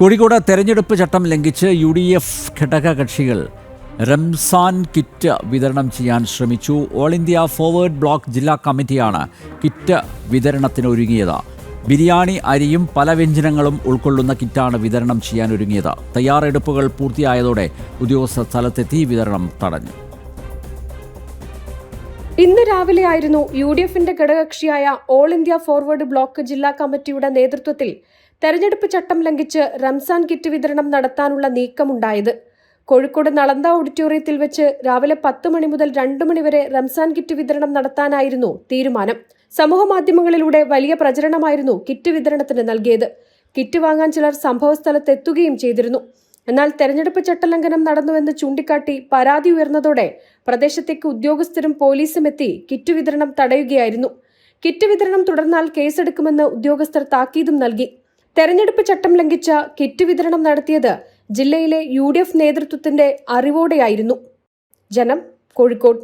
കോഴിക്കോട് തെരഞ്ഞെടുപ്പ് ചട്ടം ലംഘിച്ച് UDF ഘടകകക്ഷികൾ റംസാൻ കിറ്റ് വിതരണം ചെയ്യാൻ ശ്രമിച്ചു. ഓൾ ഇന്ത്യ ഫോർവേഡ് ബ്ലോക്ക് ജില്ലാ കമ്മിറ്റിയാണ് കിറ്റ് വിതരണത്തിനൊരുങ്ങിയത്. ബിരിയാണി അരിയും പല വ്യഞ്ജനങ്ങളും ഉൾക്കൊള്ളുന്ന കിറ്റാണ് വിതരണം ചെയ്യാനൊരുങ്ങിയത്. തയ്യാറെടുപ്പുകൾ പൂർത്തിയായതോടെ ഉദ്യോഗസ്ഥർ സ്ഥലത്തെത്തി വിതരണം തടഞ്ഞു. ഇന്ന് രാവിലെയായിരുന്നു UDFന്റെ ഘടകകക്ഷിയായ ഓൾ ഇന്ത്യ ഫോർവേഡ് ബ്ലോക്ക് ജില്ലാ കമ്മിറ്റിയുടെ നേതൃത്വത്തിൽ തെരഞ്ഞെടുപ്പ് ചട്ടം ലംഘിച്ച് റംസാൻ കിറ്റ് വിതരണം നടത്താനുള്ള നീക്കമുണ്ടായത്. കോഴിക്കോട് നളന്ദ ഓഡിറ്റോറിയത്തിൽ വെച്ച് രാവിലെ 10 മണി മുതൽ 2 മണി വരെ റംസാൻ കിറ്റ് വിതരണം നടത്താനായിരുന്നു തീരുമാനം. സമൂഹമാധ്യമങ്ങളിലൂടെ വലിയ പ്രചരണമായിരുന്നു കിറ്റ് വിതരണത്തിന് നൽകിയത്. കിറ്റ് വാങ്ങാൻ ചിലർ സംഭവസ്ഥലത്തെത്തുകയും ചെയ്തിരുന്നു. എന്നാൽ തെരഞ്ഞെടുപ്പ് ചട്ടലംഘനം നടന്നുവെന്ന് ചൂണ്ടിക്കാട്ടി പരാതി ഉയർന്നതോടെ പ്രദേശത്തേക്ക് ഉദ്യോഗസ്ഥരും പോലീസും എത്തി കിറ്റ് വിതരണം തടയുകയായിരുന്നു. കിറ്റ് വിതരണം തുടർന്നാൽ കേസെടുക്കുമെന്ന് ഉദ്യോഗസ്ഥർ താക്കീതും നൽകി. തെരഞ്ഞെടുപ്പ് ചട്ടം ലംഘിച്ച കിറ്റ് വിതരണം നടത്തിയത് ജില്ലയിലെ UDF നേതൃത്വത്തിന്റെ അറിവോടെയായിരുന്നു. ജനം, കോഴിക്കോട്.